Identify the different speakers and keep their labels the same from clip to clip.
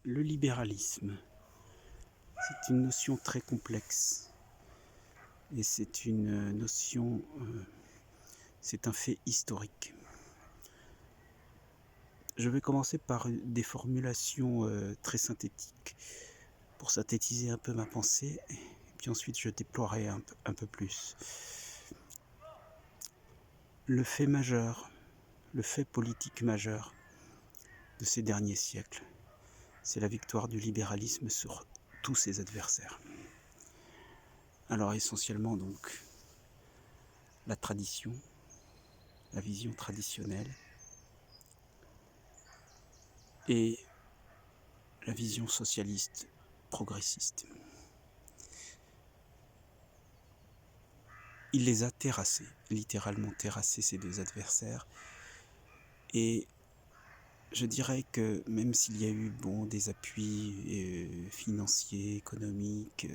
Speaker 1: Le libéralisme, c'est une notion très complexe et c'est une notion, c'est un fait historique. Je vais commencer par des formulations très synthétiques pour synthétiser un peu ma pensée, et puis ensuite je déploierai un peu plus. Le fait majeur, le fait politique majeur de ces derniers siècles, c'est la victoire du libéralisme sur tous ses adversaires. Alors essentiellement donc la tradition, la vision traditionnelle et la vision socialiste progressiste. Il les a terrassés, littéralement terrassés, ces deux adversaires. Et je dirais que même s'il y a eu des appuis financiers, économiques,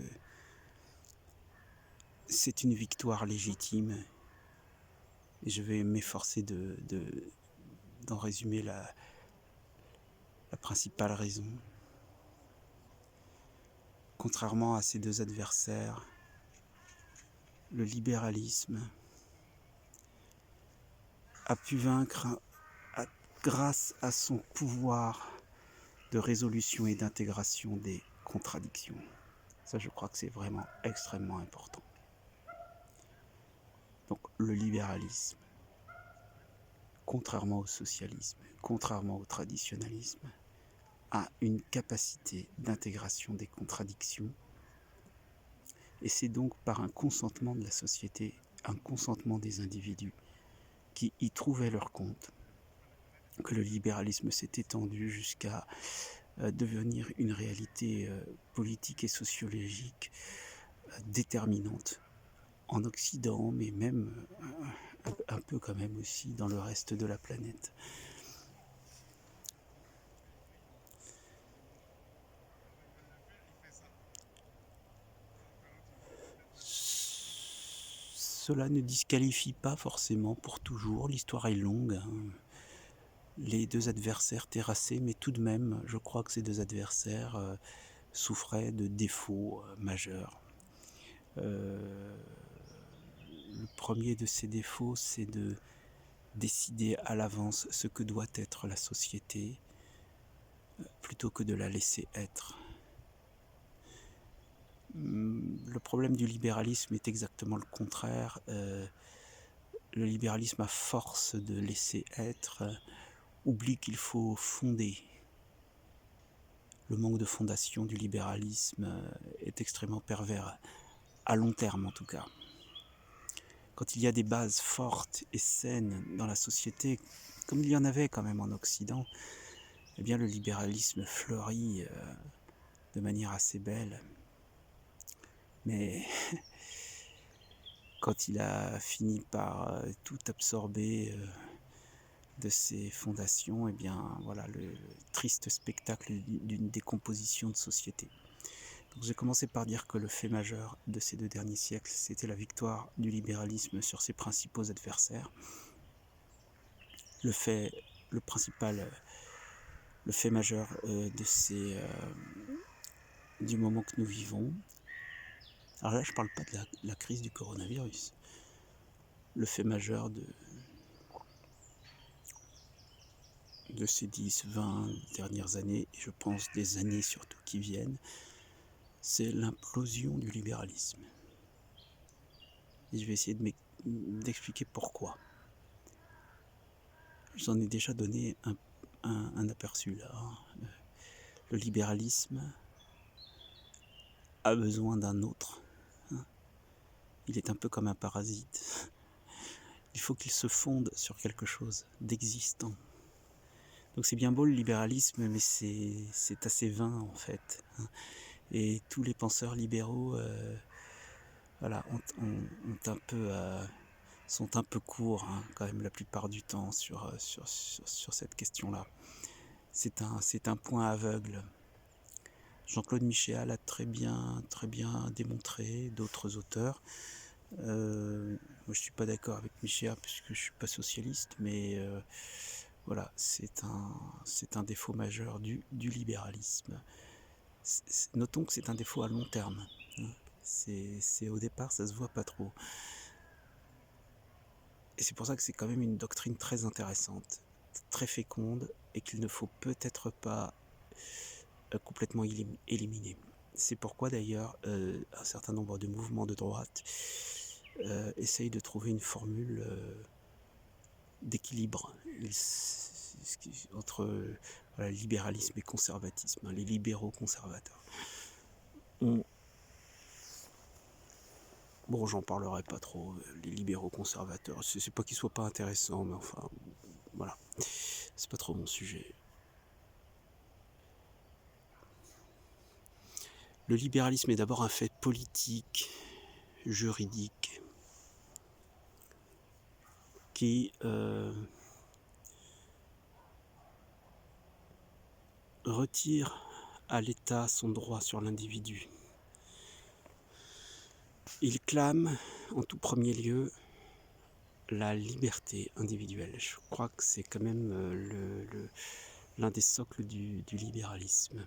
Speaker 1: c'est une victoire légitime. Et je vais m'efforcer d'en résumer la principale raison. Contrairement à ces deux adversaires, le libéralisme a pu vaincre grâce à son pouvoir de résolution et d'intégration des contradictions. Ça, je crois que c'est vraiment extrêmement important. Donc, le libéralisme, contrairement au socialisme, contrairement au traditionnalisme, a une capacité d'intégration des contradictions. Et c'est donc par un consentement de la société, un consentement des individus qui y trouvaient leur compte, que le libéralisme s'est étendu jusqu'à devenir une réalité politique et sociologique déterminante en Occident, mais même un peu quand même aussi dans le reste de la planète. Cela ne disqualifie pas forcément pour toujours, l'histoire est longue, hein. Les deux adversaires terrassés, mais tout de même, je crois que ces deux adversaires souffraient de défauts majeurs. Le premier de ces défauts, c'est de décider à l'avance ce que doit être la société, plutôt que de la laisser être. Le problème du libéralisme est exactement le contraire. Le libéralisme, à force de laisser être, oublie qu'il faut fonder. Le manque de fondation du libéralisme est extrêmement pervers, à long terme en tout cas. Quand il y a des bases fortes et saines dans la société, comme il y en avait quand même en Occident, eh bien le libéralisme fleurit de manière assez belle. Mais quand il a fini par tout absorber de ses fondations, eh bien voilà le triste spectacle d'une décomposition de société. Donc j'ai commencé par dire que le fait majeur de ces deux derniers siècles, c'était la victoire du libéralisme sur ses principaux adversaires. Le fait majeur du moment que nous vivons. Alors là, je ne parle pas de la crise du coronavirus. Le fait majeur de ces 10, 20 dernières années, et je pense des années surtout qui viennent, c'est l'implosion du libéralisme. Et je vais essayer d'expliquer pourquoi. J'en ai déjà donné un aperçu là. Le libéralisme a besoin d'un autre. Il est un peu comme un parasite. Il faut qu'il se fonde sur quelque chose d'existant. Donc c'est bien beau le libéralisme, mais c'est assez vain en fait. Et tous les penseurs libéraux voilà, sont un peu courts quand même la plupart du temps sur cette question-là. C'est un point aveugle. Jean-Claude Michéa l'a très bien démontré, d'autres auteurs. Moi je suis pas d'accord avec Michéa puisque je suis pas socialiste, mais Voilà, c'est un défaut majeur du libéralisme. Notons que c'est un défaut à long terme. C'est au départ, ça se voit pas trop. Et c'est pour ça que c'est quand même une doctrine très intéressante, très féconde, et qu'il ne faut peut-être pas complètement éliminer. C'est pourquoi d'ailleurs un certain nombre de mouvements de droite essayent de trouver une formule d'équilibre entre libéralisme et conservatisme, les libéraux conservateurs. Bon, j'en parlerai pas trop, les libéraux conservateurs, c'est pas qu'ils soient pas intéressants, mais enfin, voilà, c'est pas trop mon sujet. Le libéralisme est d'abord un fait politique, juridique, qui retire à l'État son droit sur l'individu. Il clame en tout premier lieu la liberté individuelle. Je crois que c'est quand même l'un des socles du libéralisme.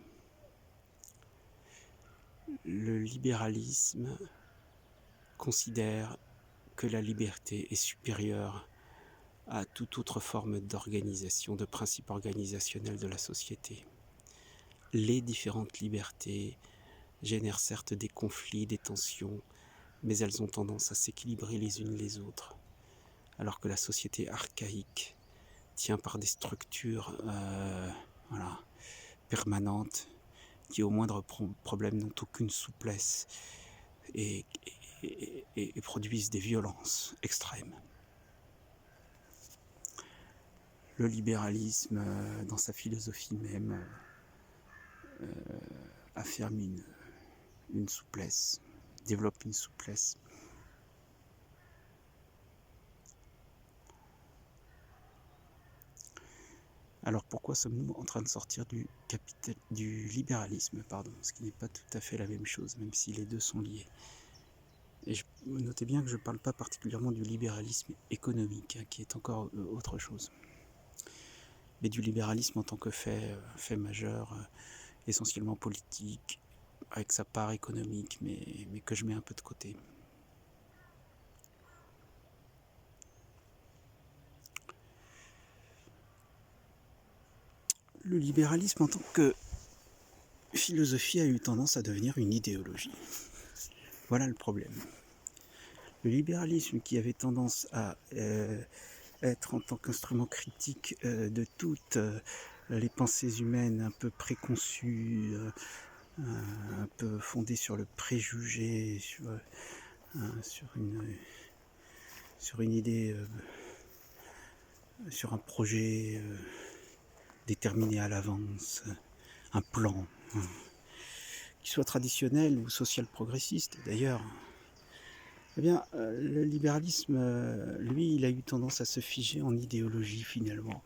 Speaker 1: Le libéralisme considère que la liberté est supérieure à toute autre forme d'organisation, de principe organisationnel de la société. Les différentes libertés génèrent certes des conflits, des tensions, mais elles ont tendance à s'équilibrer les unes les autres, alors que la société archaïque tient par des structures permanentes qui au moindre problème n'ont aucune souplesse et produisent des violences extrêmes. Le libéralisme, dans sa philosophie même, affirme une souplesse, développe une souplesse. Alors pourquoi sommes-nous en train de sortir du libéralisme, ce qui n'est pas tout à fait la même chose, même si les deux sont liés. Et notez bien que je ne parle pas particulièrement du libéralisme économique, qui est encore autre chose, mais du libéralisme en tant que fait majeur, essentiellement politique, avec sa part économique, mais que je mets un peu de côté. Le libéralisme en tant que philosophie a eu tendance à devenir une idéologie. Voilà le problème. Le libéralisme qui avait tendance à être en tant qu'instrument critique de toutes les pensées humaines un peu préconçues, un peu fondées sur le préjugé, sur une idée, sur un projet déterminé à l'avance, un plan, qui soit traditionnel ou social progressiste d'ailleurs. Eh bien, le libéralisme, lui, il a eu tendance à se figer en idéologie finalement.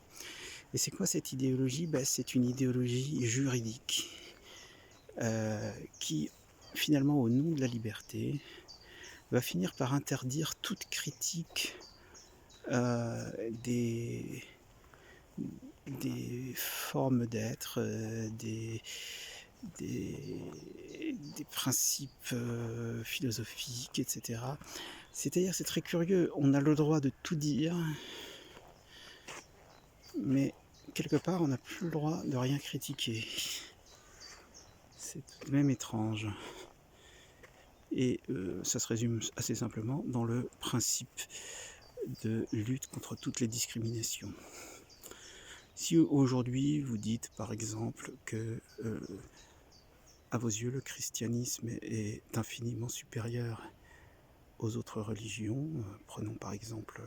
Speaker 1: Et c'est quoi cette idéologie ? C'est une idéologie juridique qui, finalement, au nom de la liberté, va finir par interdire toute critique des formes d'être, des principes philosophiques, etc. C'est-à-dire, c'est très curieux, on a le droit de tout dire, mais quelque part, on n'a plus le droit de rien critiquer. C'est tout de même étrange. Et ça se résume assez simplement dans le principe de lutte contre toutes les discriminations. Si aujourd'hui vous dites par exemple que à vos yeux le christianisme est infiniment supérieur aux autres religions, prenons par exemple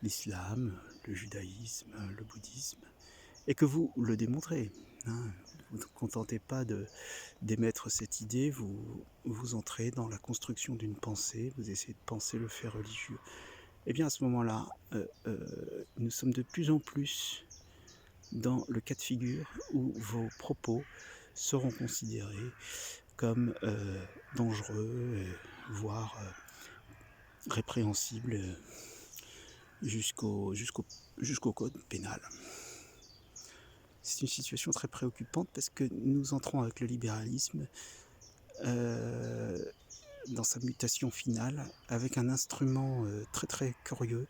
Speaker 1: l'islam, le judaïsme, le bouddhisme, et que vous le démontrez, vous ne vous contentez pas d'émettre cette idée, vous entrez dans la construction d'une pensée, vous essayez de penser le fait religieux. Eh bien à ce moment-là, nous sommes de plus en plus dans le cas de figure où vos propos seront considérés comme dangereux, voire répréhensibles, jusqu'au code pénal. C'est une situation très préoccupante parce que nous entrons avec le libéralisme dans sa mutation finale avec un instrument très très curieux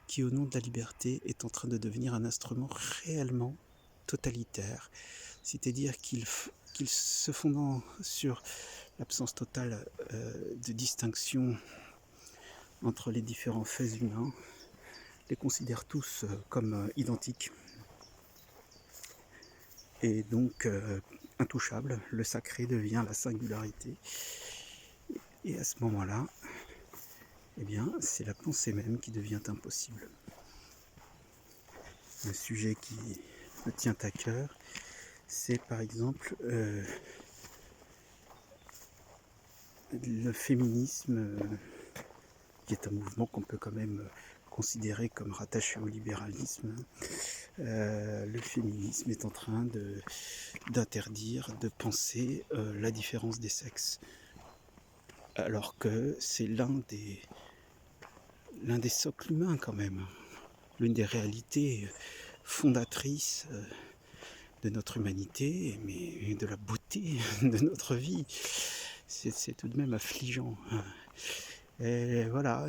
Speaker 1: qui, au nom de la liberté, est en train de devenir un instrument réellement totalitaire, c'est-à-dire qu'il se fondant sur l'absence totale de distinction entre les différents faits humains, les considère tous comme identiques et donc intouchable. Le sacré devient la singularité, et à ce moment-là, eh bien, c'est la pensée même qui devient impossible. Un sujet qui me tient à cœur, c'est par exemple le féminisme, qui est un mouvement qu'on peut quand même considérer comme rattaché au libéralisme. Le féminisme est en train d'interdire de penser la différence des sexes, alors que c'est l'un des socles humains quand même, l'une des réalités fondatrices de notre humanité, mais de la beauté de notre vie. C'est tout de même affligeant. Et voilà.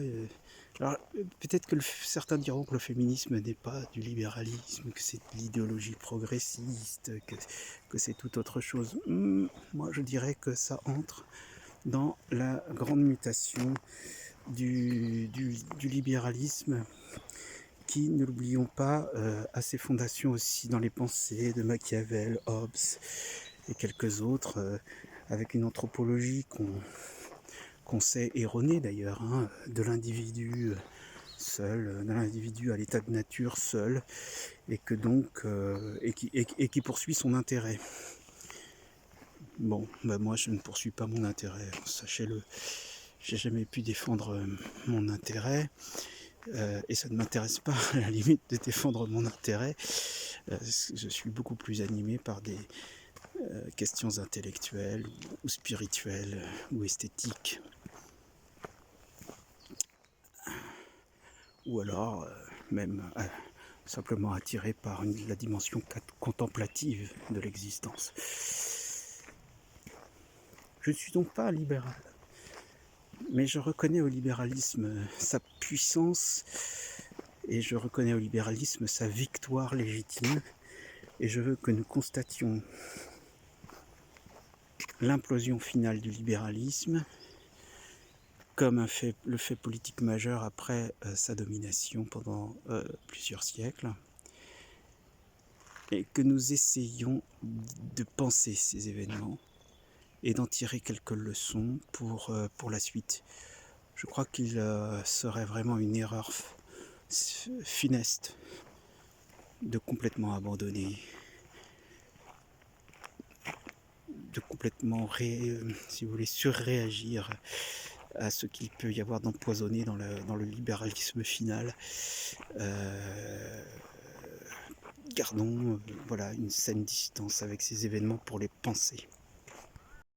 Speaker 1: Alors, peut-être que certains diront que le féminisme n'est pas du libéralisme, que c'est de l'idéologie progressiste, que c'est tout autre chose. Moi, je dirais que ça entre dans la grande mutation du libéralisme qui, ne l'oublions pas, a ses fondations aussi dans les pensées de Machiavel, Hobbes et quelques autres, avec une anthropologie qu'on sait erronée d'ailleurs, hein, de l'individu seul, de l'individu à l'état de nature seul, et que donc et qui poursuit son intérêt. Bon, bah moi je ne poursuis pas mon intérêt, sachez-le. J'ai jamais pu défendre mon intérêt, et ça ne m'intéresse pas à la limite de défendre mon intérêt. Je suis beaucoup plus animé par des questions intellectuelles ou spirituelles ou esthétiques. Ou alors même simplement attiré par la dimension contemplative de l'existence. Je ne suis donc pas libéral, mais je reconnais au libéralisme sa puissance et je reconnais au libéralisme sa victoire légitime, et je veux que nous constations l'implosion finale du libéralisme comme le fait politique majeur après sa domination pendant plusieurs siècles, et que nous essayions de penser ces événements et d'en tirer quelques leçons pour la suite. Je crois qu'il serait vraiment une erreur funeste de complètement abandonner, de complètement, si vous voulez, surréagir à ce qu'il peut y avoir d'empoisonné dans le libéralisme final. Gardons voilà, une saine distance avec ces événements pour les penser.